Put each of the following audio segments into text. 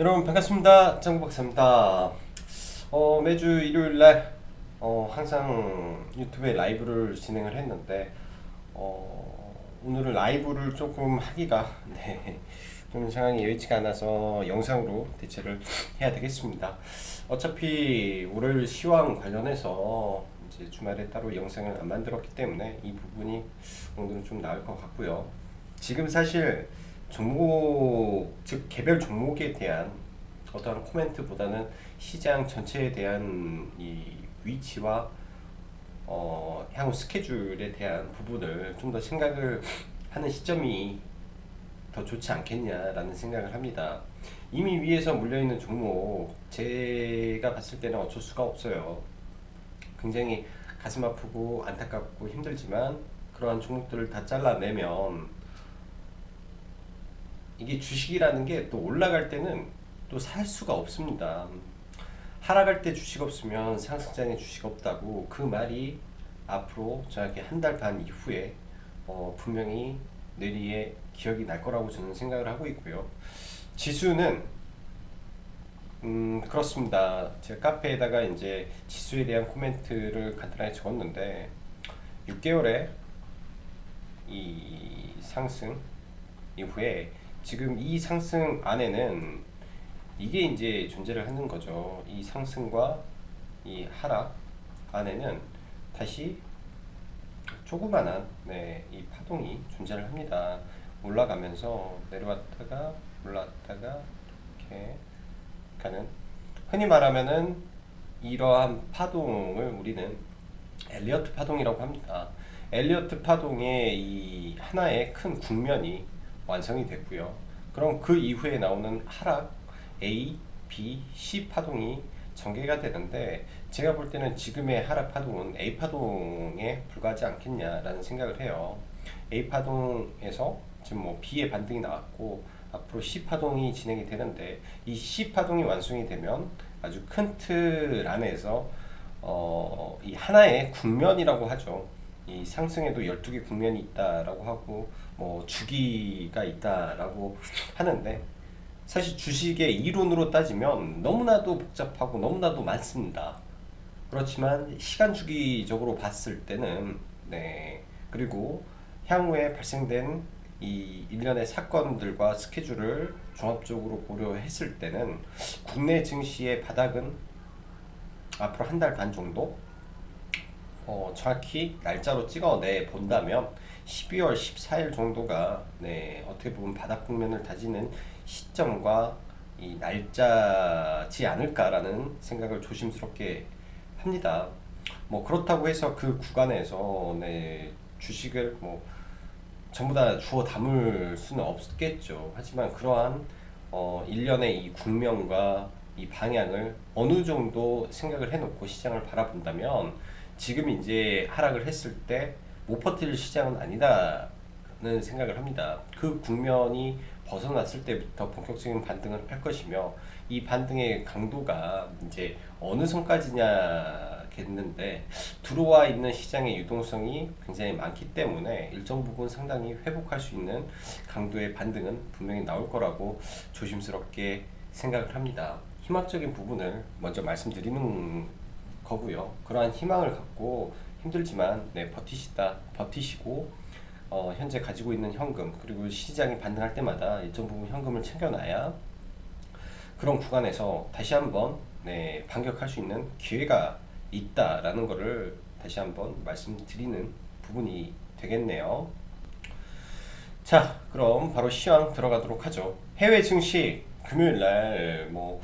여러분 반갑습니다. 짱구박사입니다. 매주 일요일날 항상 유튜브에 라이브를 진행을 했는데 오늘은 라이브를 조금 하기가 좀 상황이 여의치가 않아서 영상으로 대체를 해야 되겠습니다. 어차피 월요일 시황 관련해서 이제 주말에 따로 영상을 안 만들었기 때문에 이 부분이 오늘은 좀 나을 것 같고요. 지금 사실 종목, 즉 개별 종목에 대한 어떠한 코멘트보다는 시장 전체에 대한 이 위치와 향후 스케줄에 대한 부분을 좀 더 생각을 하는 시점이 더 좋지 않겠냐라는 생각을 합니다. 이미 위에서 물려있는 종목 제가 봤을 때는 어쩔 수가 없어요. 굉장히 가슴 아프고 안타깝고 힘들지만 그러한 종목들을 다 잘라내면 이게 주식이라는 게 또 올라갈 때는 또 살 수가 없습니다. 하락할 때 주식 없으면 상승장에 주식 없다고 그 말이 앞으로 저에게 한 달 반 이후에 분명히 뇌리에 기억이 날 거라고 저는 생각을 하고 있고요. 지수는 그렇습니다. 제가 카페에다가 이제 지수에 대한 코멘트를 간단하게 적었는데 6개월의 이 상승 이후에 지금 이 상승 안에는 이게 이제 존재를 하는 거죠. 이 상승과 이 하락 안에는 다시 조그만한 이 파동이 존재를 합니다. 올라가면서 내려왔다가 올라왔다가 이렇게 가는, 흔히 말하면은 이러한 파동을 우리는 엘리어트 파동이라고 합니다. 엘리어트 파동의 이 하나의 큰 국면이 완성이 됐고요. 그럼 그 이후에 나오는 하락 A, B, C 파동이 전개가 되는데 제가 볼 때는 지금의 하락 파동은 A 파동에 불과하지 않겠냐라는 생각을 해요. A 파동에서 지금 뭐 B의 반등이 나왔고 앞으로 C 파동이 진행이 되는데 이 C 파동이 완성이 되면 아주 큰 틀 안에서 이 하나의 국면이라고 하죠. 이 상승에도 12개 국면이 있다라고 하고 뭐 주기가 있다라고 하는데 사실 주식의 이론으로 따지면 너무나도 복잡하고 너무나도 많습니다. 그렇지만 시간 주기적으로 봤을 때는 그리고 향후에 발생된 이 일련의 사건들과 스케줄을 종합적으로 고려했을 때는 국내 증시의 바닥은 앞으로 한 달 반 정도 정확히 날짜로 찍어내 본다면 12월 14일 정도가 어떻게 보면 바닥 국면을 다지는 시점과 이 날짜지 않을까라는 생각을 조심스럽게 합니다. 뭐 그렇다고 해서 그 구간에서 주식을 뭐 전부 다 주워 담을 수는 없겠죠. 하지만 그러한 일련의 이 국면과 이 방향을 어느 정도 생각을 해놓고 시장을 바라본다면 지금 이제 하락을 했을 때 못 버틸 시장은 아니다는 생각을 합니다. 그 국면이 벗어났을 때부터 본격적인 반등을 할 것이며 이 반등의 강도가 이제 어느 선까지냐겠는데 들어와 있는 시장의 유동성이 굉장히 많기 때문에 일정 부분 상당히 회복할 수 있는 강도의 반등은 분명히 나올 거라고 조심스럽게 생각을 합니다. 희망적인 부분을 먼저 말씀드리는 거고요. 그러한 희망을 갖고 힘들지만 버티시고 현재 가지고 있는 현금 그리고 시장이 반등할 때마다 일정 부분 현금을 챙겨놔야 그런 구간에서 다시 한번 반격할 수 있는 기회가 있다라는 것을 다시 한번 말씀드리는 부분이 되겠네요. 자, 그럼 바로 시황 들어가도록 하죠. 해외 증시 금요일날 뭐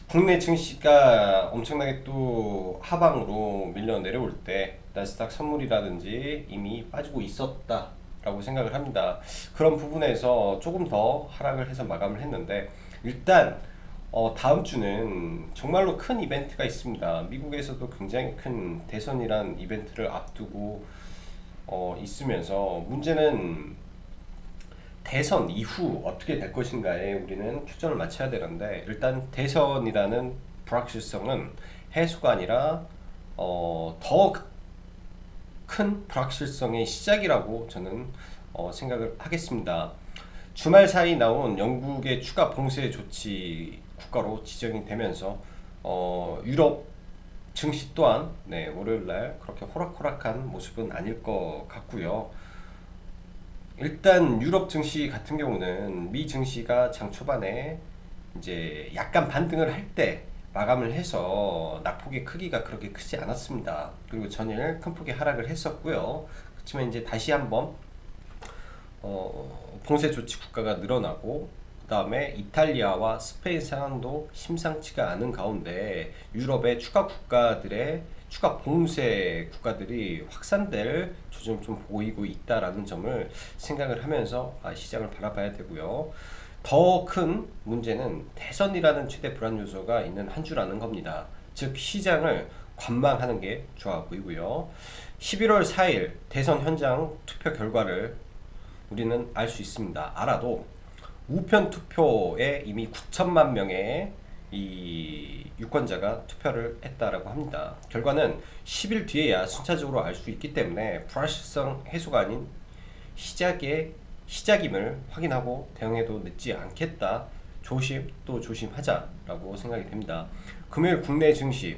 국내 증시가 엄청나게 또 하방으로 밀려 내려올 때 나스닥 선물이라든지 이미 빠지고 있었다라고 생각을 합니다. 그런 부분에서 조금 더 하락을 해서 마감을 했는데 일단 다음 주는 정말로 큰 이벤트가 있습니다. 미국에서도 굉장히 큰 대선이란 이벤트를 앞두고 있으면서 문제는 대선 이후 어떻게 될 것인가에 우리는 초점을 맞춰야 되는데 일단 대선이라는 불확실성은 해소가 아니라 더 큰 불확실성의 시작이라고 저는 생각을 하겠습니다. 주말 사이 나온 영국의 추가 봉쇄 조치 국가로 지정이 되면서 유럽 증시 또한 월요일날 그렇게 호락호락한 모습은 아닐 것 같고요. 일단 유럽 증시 같은 경우는 미 증시가 장 초반에 이제 약간 반등을 할 때 마감을 해서 낙폭의 크기가 그렇게 크지 않았습니다. 그리고 전일 큰 폭의 하락을 했었고요. 그렇지만 이제 다시 한번 봉쇄 조치 국가가 늘어나고, 그 다음에 이탈리아와 스페인 상황도 심상치가 않은 가운데 유럽의 추가 국가들의 추가 봉쇄 국가들이 확산될 조짐을 좀 보이고 있다라는 점을 생각을 하면서 시장을 바라봐야 되고요. 더 큰 문제는 대선이라는 최대 불안 요소가 있는 한 주라는 겁니다. 즉 시장을 관망하는 게 좋아 보이고요. 11월 4일 대선 현장 투표 결과를 우리는 알 수 있습니다. 알아도 우편 투표에 이미 9천만 명의 이 유권자가 투표를 했다라고 합니다. 결과는 10일 뒤에야 순차적으로 알 수 있기 때문에 불확실성 해소가 아닌 시작임을 확인하고 대응해도 늦지 않겠다. 조심 또 조심하자라고 생각이 됩니다. 금요일 국내 증시,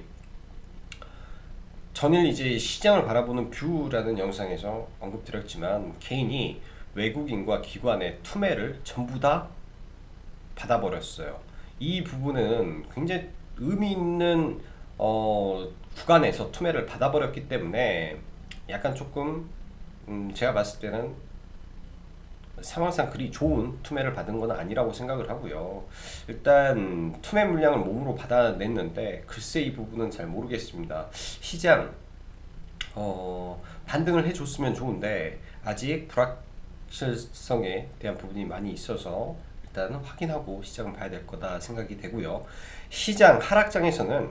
전일 이제 시장을 바라보는 뷰라는 영상에서 언급드렸지만 개인이 외국인과 기관의 투매를 전부 다 받아버렸어요. 이 부분은 굉장히 의미 있는 구간에서 투매를 받아버렸기 때문에 약간 조금 제가 봤을 때는 상황상 그리 좋은 투매를 받은 건 아니라고 생각을 하고요. 일단 투매 물량을 몸으로 받아냈는데 글쎄 이 부분은 잘 모르겠습니다. 시장 반등을 해줬으면 좋은데 아직 불확실성에 대한 부분이 많이 있어서 일단 확인하고 시장을 봐야 될 거다 생각이 되고요. 시장 하락장에서는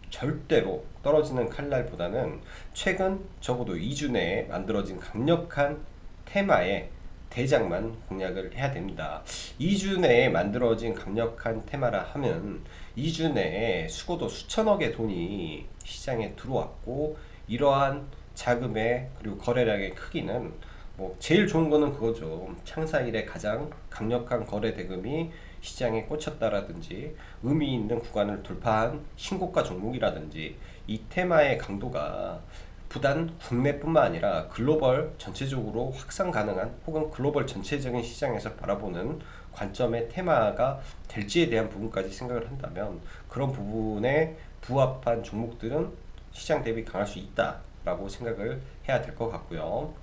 절대로 떨어지는 칼날보다는 최근 적어도 2주 내에 만들어진 강력한 테마에 대장만 공략을 해야 됩니다. 2주 내에 만들어진 강력한 테마라 하면 2주 내에 수고도 수천억의 돈이 시장에 들어왔고, 이러한 자금의 그리고 거래량의 크기는 뭐 제일 좋은 거는 그거죠. 창사 이래 가장 강력한 거래 대금이 시장에 꽂혔다라든지 의미 있는 구간을 돌파한 신고가 종목이라든지, 이 테마의 강도가 부단 국내뿐만 아니라 글로벌 전체적으로 확산 가능한, 혹은 글로벌 전체적인 시장에서 바라보는 관점의 테마가 될지에 대한 부분까지 생각을 한다면 그런 부분에 부합한 종목들은 시장 대비 강할 수 있다라고 생각을 해야 될 것 같고요.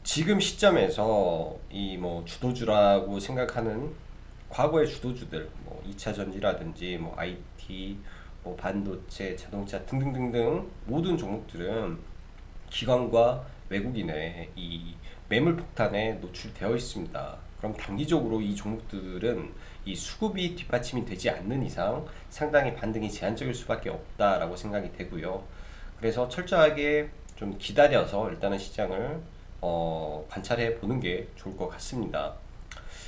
지금 시점에서 이 뭐 주도주라고 생각하는 과거의 주도주들, 뭐 2차 전지라든지 뭐 IT, 뭐 반도체, 자동차 등등등등 모든 종목들은 기관과 외국인의 이 매물 폭탄에 노출되어 있습니다. 그럼 단기적으로 이 종목들은 이 수급이 뒷받침이 되지 않는 이상 상당히 반등이 제한적일 수밖에 없다라고 생각이 되고요. 그래서 철저하게 좀 기다려서 일단은 시장을 관찰해 보는 게 좋을 것 같습니다.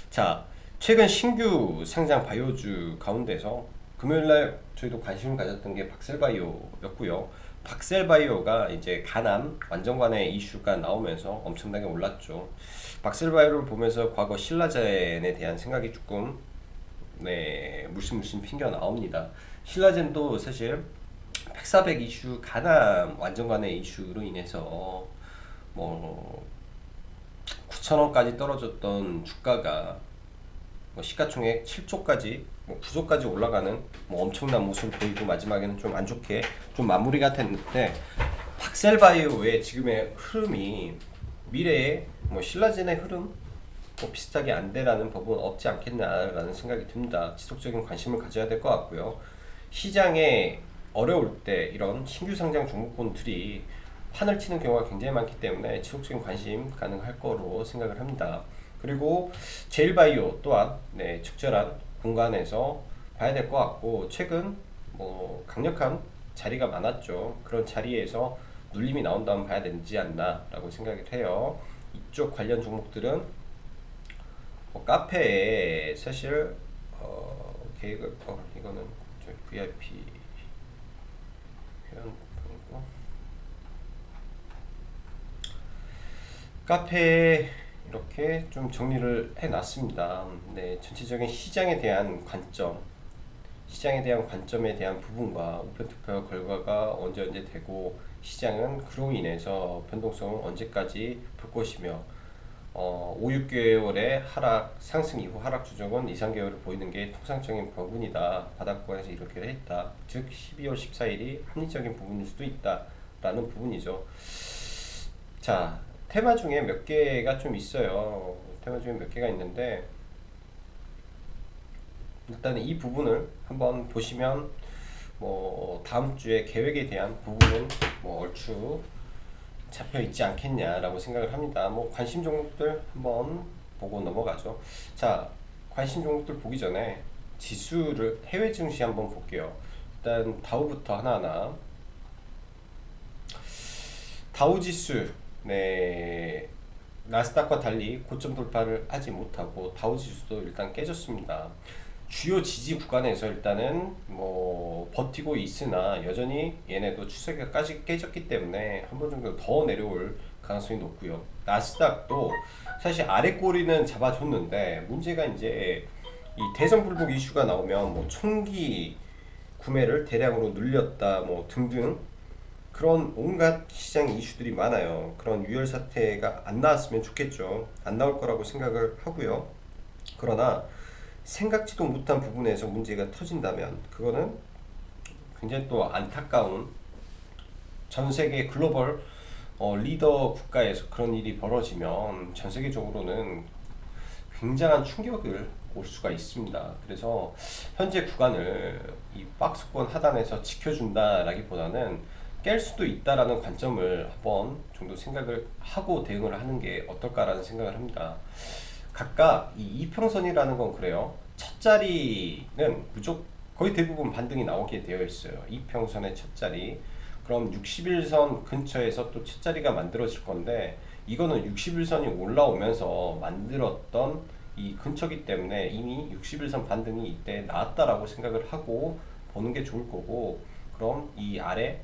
자, 최근 신규 상장 바이오주 가운데서 금요일날 저희도 관심을 가졌던 게 박셀바이오였고요. 박셀바이오가 이제 간암 완전관의 이슈가 나오면서 엄청나게 올랐죠. 박셀바이오를 보면서 과거 신라젠에 대한 생각이 조금 물씬 핑겨 나옵니다. 신라젠도 사실 팩사백 이슈, 간암 완전관의 이슈로 인해서 뭐 9천원까지 떨어졌던 주가가 뭐 시가총액 7조까지 뭐 9조까지 올라가는 뭐 엄청난 모습을 보이고, 마지막에는 좀 안 좋게 좀 마무리가 됐는데, 박셀바이오의 지금의 흐름이 미래에 뭐 신라젠의 흐름 뭐 비슷하게 안 되라는 법은 없지 않겠나라는 생각이 듭니다. 지속적인 관심을 가져야 될 것 같고요. 시장에 어려울 때 이런 신규 상장 종목군들이 판을 치는 경우가 굉장히 많기 때문에 지속적인 관심 가능할 거로 생각을 합니다. 그리고 제일바이오 또한 적절한 공간에서 봐야 될 것 같고, 최근 뭐 강력한 자리가 많았죠. 그런 자리에서 눌림이 나온다면 봐야 되지 않나라고 생각을 해요. 이쪽 관련 종목들은 뭐 카페에 사실 계획을 이거는 저희 VIP 회원 카페에 이렇게 좀 정리를 해놨습니다. 전체적인 시장에 대한 관점, 시장에 대한 관점에 대한 부분과 우편 투표 결과가 언제 되고 시장은 그로 인해서 변동성을 언제까지 볼 것이며 5, 6개월의 하락, 상승 이후 하락 추정은 2, 3개월을 보이는 게 통상적인 부분이다. 바닥 구간에서 이렇게 했다. 즉 12월 14일이 합리적인 부분일 수도 있다. 라는 부분이죠. 자, 테마 중에 몇 개가 좀 있어요. 테마 중에 몇 개가 있는데 일단 이 부분을 한번 보시면 뭐 다음 주에 계획에 대한 부분은 뭐 얼추 잡혀 있지 않겠냐라고 생각을 합니다. 뭐 관심 종목들 한번 보고 넘어가죠. 자, 관심 종목들 보기 전에 지수를 해외 증시 한번 볼게요. 일단 다우부터 하나하나. 다우 지수, 네, 나스닥과 달리 고점 돌파를 하지 못하고 다우 지수도 일단 깨졌습니다. 주요 지지 구간에서 일단은 뭐 버티고 있으나 여전히 얘네도 추세가까지 깨졌기 때문에 한 번 정도 더 내려올 가능성이 높고요. 나스닥도 사실 아래 꼬리는 잡아줬는데 문제가 이제 이 대선 불복 이슈가 나오면 뭐 총기 구매를 대량으로 늘렸다 뭐 등등 그런 온갖 시장 이슈들이 많아요. 그런 유혈 사태가 안 나왔으면 좋겠죠. 안 나올 거라고 생각을 하고요. 그러나 생각지도 못한 부분에서 문제가 터진다면 그거는 굉장히 또 안타까운 전 세계 글로벌 리더 국가에서 그런 일이 벌어지면 전 세계적으로는 굉장한 충격을 올 수가 있습니다. 그래서 현재 구간을 이 박스권 하단에서 지켜준다라기보다는 깰 수도 있다라는 관점을 한번 정도 생각을 하고 대응을 하는 게 어떨까라는 생각을 합니다. 각각 이 이평선이라는 건 그래요. 첫 자리는 무조건 거의 대부분 반등이 나오게 되어 있어요. 이평선의 첫 자리. 그럼 60일선 근처에서 또 첫 자리가 만들어질 건데 이거는 60일선이 올라오면서 만들었던 이 근처기 때문에 이미 60일선 반등이 이때 나왔다라고 생각을 하고 보는 게 좋을 거고 그럼 이 아래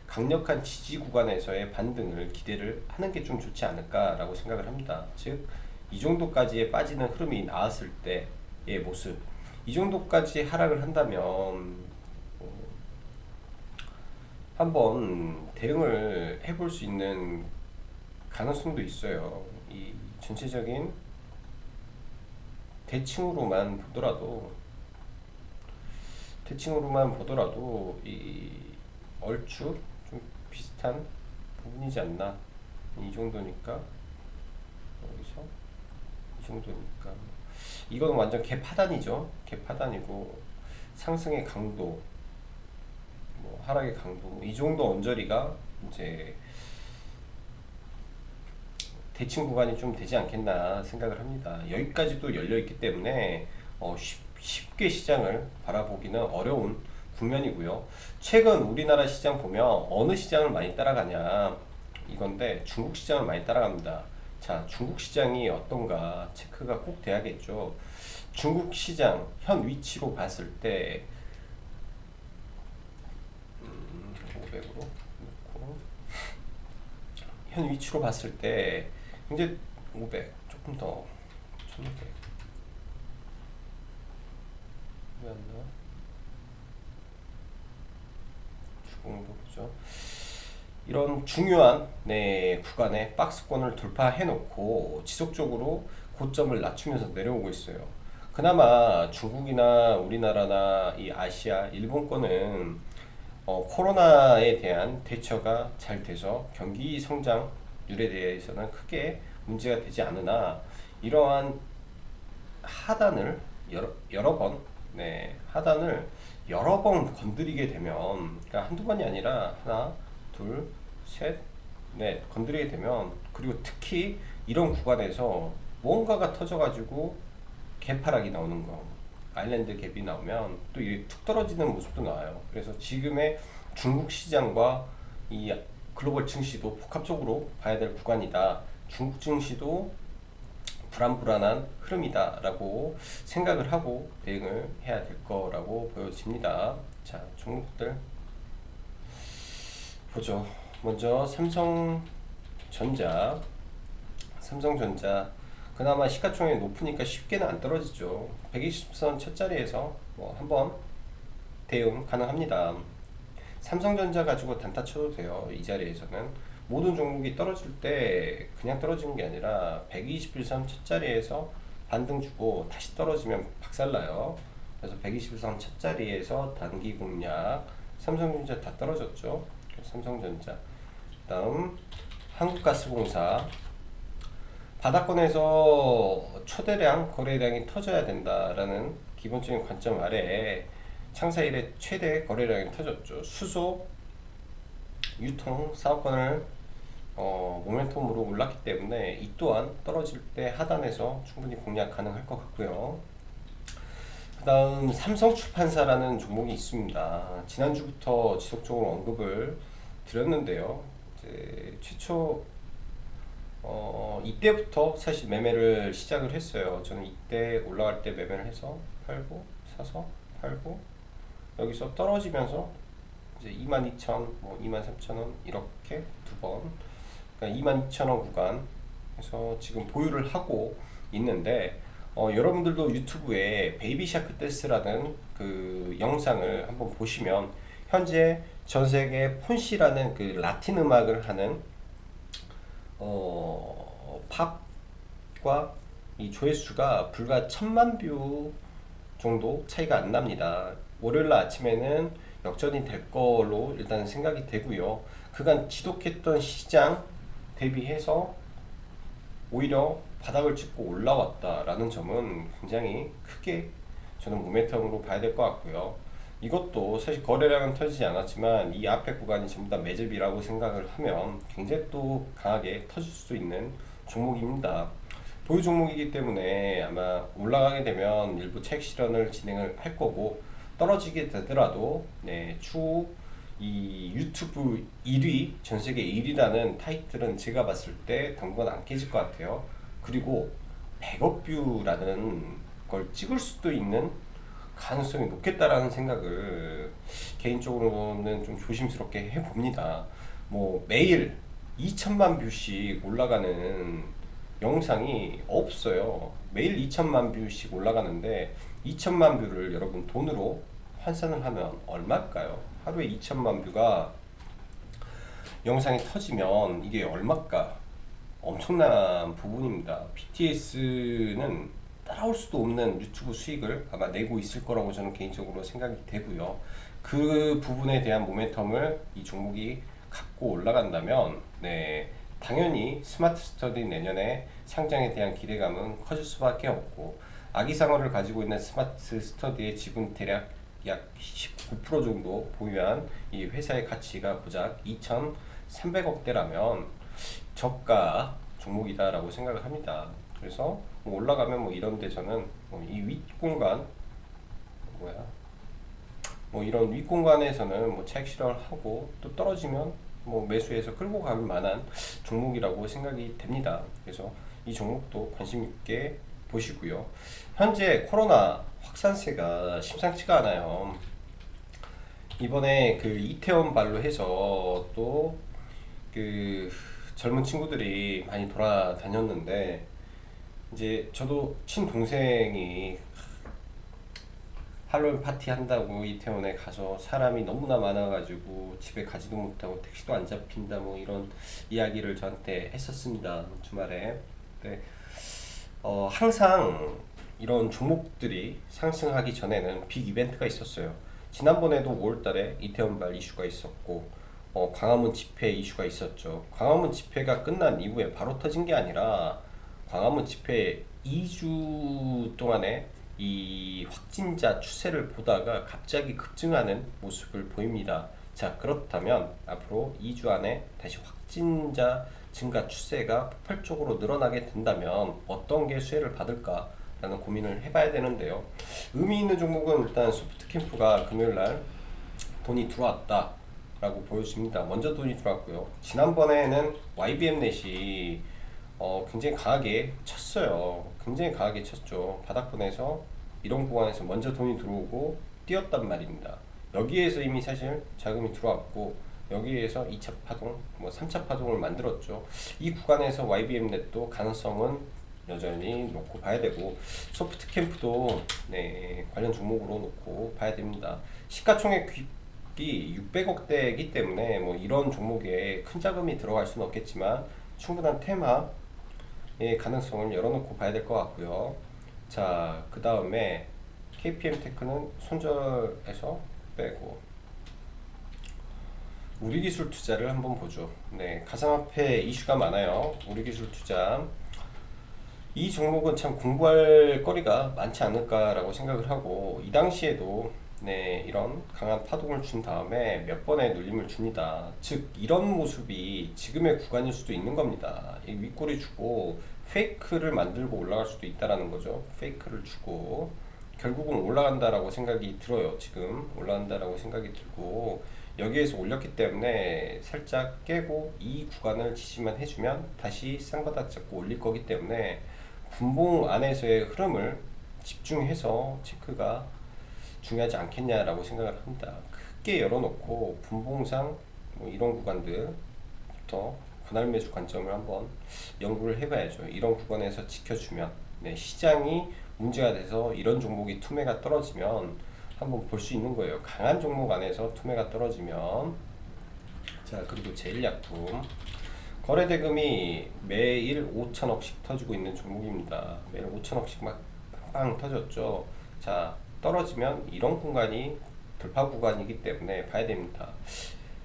강력한 지지 구간에서의 반등을 기대를 하는 게 좀 좋지 않을까라고 생각을 합니다. 즉 이 정도까지의 빠지는 흐름이 나왔을 때의 모습 이 정도까지 하락을 한다면 한번 대응을 해볼 수 있는 가능성도 있어요. 이 전체적인 대칭으로만 보더라도 이 얼추 좀 비슷한 부분이지 않나. 이 정도니까 여기서 이 정도니까 이건 완전 개파단이죠. 개파단이고 상승의 강도 뭐 하락의 강도 이 정도 언저리가 이제 대칭 구간이 좀 되지 않겠나 생각을 합니다. 여기까지도 열려 있기 때문에 쉽게 시장을 바라보기는 어려운 국면이고요. 최근 우리나라 시장 보면 어느 시장을 많이 따라가냐 이건데 중국 시장을 많이 따라갑니다. 자, 중국 시장이 어떤가 체크가 꼭 돼야겠죠. 중국 시장 현 위치로 봤을 때 500으로 놓고 현 위치로 봤을 때 이제 500 조금 더 1600 왜안 나와? 주공도 보죠. 이런 중요한 구간에 박스권을 돌파해 놓고 지속적으로 고점을 낮추면서 내려오고 있어요. 그나마 중국이나 우리나라나 이 아시아, 일본권은 코로나에 대한 대처가 잘 돼서 경기 성장률에 대해서는 크게 문제가 되지 않으나 이러한 하단을 여러 번 하단을 여러 번 건드리게 되면 그러니까 한두 번이 아니라 하나, 둘, 셋, 넷 건드리게 되면 그리고 특히 이런 구간에서 뭔가가 터져가지고 개파락이 나오는 거 아일랜드 갭이 나오면 또 이게 툭 떨어지는 모습도 나와요. 그래서 지금의 중국 시장과 이 글로벌 증시도 복합적으로 봐야 될 구간이다. 중국 증시도 불안불안한 흐름이다라고 생각을 하고 대응을 해야 될 거라고 보여집니다. 자, 종목들 보죠. 먼저 삼성전자 그나마 시가총액이 높으니까 쉽게는 안 떨어지죠. 120선 첫 자리에서 뭐 한번 대응 가능합니다. 삼성전자 가지고 단타 쳐도 돼요. 이 자리에서는 모든 종목이 떨어질 때 그냥 떨어지는 게 아니라 121선 첫 자리에서 반등 주고 다시 떨어지면 박살나요. 그래서 121선 첫 자리에서 단기 공략. 삼성전자 다 떨어졌죠. 삼성전자. 다음 한국가스공사. 바닥권에서 초대량 거래량이 터져야 된다라는 기본적인 관점 아래 창사 이래 최대 거래량이 터졌죠. 수소, 유통, 사업권을 모멘텀으로 올랐기 때문에 이 또한 떨어질 때 하단에서 충분히 공략 가능할 것 같고요. 그 다음 삼성출판사라는 종목이 있습니다. 지난주부터 지속적으로 언급을 드렸는데요. 이제 최초 이때부터 사실 매매를 시작을 했어요. 저는 이때 올라갈 때 매매를 해서 팔고 사서 팔고 여기서 떨어지면서 이제 22,000, 뭐 23,000원 이렇게 두 번, 그러니까 22,000원 구간에서 지금 보유를 하고 있는데 여러분들도 유튜브에 베이비샤크 댄스라는 그 영상을 한번 보시면 현재 전 세계 폰시라는 그 라틴 음악을 하는 팝과 이 조회수가 불과 1000만 뷰 정도 차이가 안 납니다. 월요일 아침에는 역전이 될 걸로 일단 생각이 되고요. 그간 지독했던 시장 대비해서 오히려 바닥을 찍고 올라왔다라는 점은 굉장히 크게 저는 모멘텀으로 봐야 될 것 같고요. 이것도 사실 거래량은 터지지 않았지만 이 앞에 구간이 전부 다 매집이라고 생각을 하면 굉장히 또 강하게 터질 수 있는 종목입니다. 보유 종목이기 때문에 아마 올라가게 되면 일부 차익 실현을 진행을 할 거고 떨어지게 되더라도 추후 이 유튜브 1위, 전세계 1위라는 타이틀은 제가 봤을 때 당분간 안 깨질 것 같아요. 그리고 100억 뷰라는 걸 찍을 수도 있는 가능성이 높겠다라는 생각을 개인적으로는 좀 조심스럽게 해봅니다. 뭐 매일 2천만 뷰씩 올라가는 영상이 없어요. 매일 2천만 뷰씩 올라가는데 2천만 뷰를 여러분 돈으로 환산을 하면 얼마일까요? 하루에 2천만 뷰가 영상이 터지면 이게 얼마일까? 엄청난 부분입니다. BTS는 따라올 수도 없는 유튜브 수익을 아마 내고 있을 거라고 저는 개인적으로 생각이 되고요. 그 부분에 대한 모멘텀을 이 종목이 갖고 올라간다면 당연히 스마트 스터디 내년에 상장에 대한 기대감은 커질 수밖에 없고 아기상어를 가지고 있는 스마트 스터디의 지분 대략 약 19% 정도 보유한 이 회사의 가치가 고작 2,300억대라면 저가 종목이다라고 생각을 합니다. 그래서 뭐 올라가면 뭐 이런데 저는 이 윗공간 뭐 이런 윗공간에서는 뭐 차익 실현을 하고 또 떨어지면 뭐 매수해서 끌고 갈 만한 종목이라고 생각이 됩니다. 그래서 이 종목도 관심 있게 보시고요. 현재 코로나 확산세가 심상치가 않아요. 이번에 그 이태원 발로 해서 또 그 젊은 친구들이 많이 돌아다녔는데 이제 저도 친동생이 할로윈 파티 한다고 이태원에 가서 사람이 너무나 많아가지고 집에 가지도 못하고 택시도 안 잡힌다 뭐 이런 이야기를 저한테 했었습니다. 주말에. 네. 항상 이런 종목들이 상승하기 전에는 빅 이벤트가 있었어요. 지난번에도 5월달에 이태원발 이슈가 있었고 광화문 집회 이슈가 있었죠. 광화문 집회가 끝난 이후에 바로 터진 게 아니라 광화문 집회 2주 동안에 이 확진자 추세를 보다가 갑자기 급증하는 모습을 보입니다. 자, 그렇다면 앞으로 2주 안에 다시 확진자 증가 추세가 폭발적으로 늘어나게 된다면 어떤 게 수혜를 받을까 라는 고민을 해봐야 되는데요. 의미 있는 종목은 일단 소프트캠프가 금요일날 돈이 들어왔다 라고 보여집니다. 먼저 돈이 들어왔고요. 지난번에는 YBM넷이 굉장히 강하게 쳤어요. 굉장히 강하게 쳤죠. 바닥권에서 이런 구간에서 먼저 돈이 들어오고 뛰었단 말입니다. 여기에서 이미 사실 자금이 들어왔고 여기에서 2차 파동, 뭐 3차 파동을 만들었죠. 이 구간에서 YBM넷도 가능성은 여전히 놓고 봐야 되고, 소프트캠프도 네, 관련 종목으로 놓고 봐야 됩니다. 시가총액이 600억대이기 때문에 뭐 이런 종목에 큰 자금이 들어갈 수는 없겠지만 충분한 테마의 가능성을 열어놓고 봐야 될 것 같고요. 자, 그 다음에 KPM테크는 손절해서 빼고, 우리기술 투자를 한번 보죠. 네, 가상화폐 이슈가 많아요. 우리기술 투자. 이 종목은 참 공부할 거리가 많지 않을까라고 생각을 하고, 이 당시에도 네, 이런 강한 파동을 준 다음에 몇 번의 눌림을 줍니다. 즉 이런 모습이 지금의 구간일 수도 있는 겁니다. 이 윗꼬리 주고 페이크를 만들고 올라갈 수도 있다라는 거죠. 페이크를 주고 결국은 올라간다라고 생각이 들어요. 지금 올라간다라고 생각이 들고, 여기에서 올렸기 때문에 살짝 깨고 이 구간을 지지만 해주면 다시 쌍바닥 잡고 올릴 거기 때문에 분봉 안에서의 흐름을 집중해서 체크가 중요하지 않겠냐라고 생각을 합니다. 크게 열어놓고 분봉상 뭐 이런 구간들부터 분할 매수 관점을 한번 연구를 해봐야죠. 이런 구간에서 지켜주면 네, 시장이 문제가 돼서 이런 종목이 투매가 떨어지면 한번 볼 수 있는 거예요. 강한 종목 안에서 투매가 떨어지면. 자, 그리고 제일약품 거래 대금이 매일 5천억씩 터지고 있는 종목입니다. 매일 5천억씩 막 빵빵 터졌죠. 자, 떨어지면 이런 공간이 돌파 구간이기 때문에 봐야 됩니다.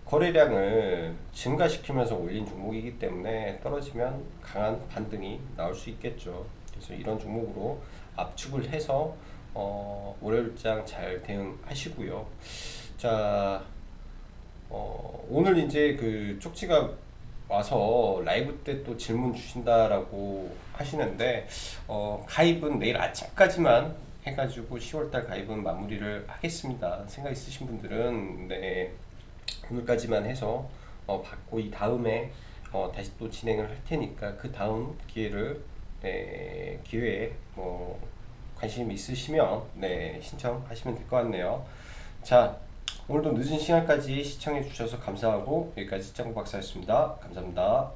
거래량을 증가시키면서 올린 종목이기 때문에 떨어지면 강한 반등이 나올 수 있겠죠. 그래서 이런 종목으로 압축을 해서 월요일장 잘 대응하시고요. 자, 오늘 이제 그 쪽지가 와서 라이브 때 또 질문 주신다라고 하시는데, 가입은 내일 아침까지만 해가지고 10월달 가입은 마무리를 하겠습니다. 생각 있으신 분들은 네, 오늘까지만 해서 받고 이 다음에 다시 또 진행을 할 테니까 그 다음 기회를 네, 기회에 뭐 관심 있으시면 네, 신청하시면 될 것 같네요. 자, 오늘도 늦은 시간까지 시청해 주셔서 감사하고, 여기까지 짱구 박사였습니다. 감사합니다.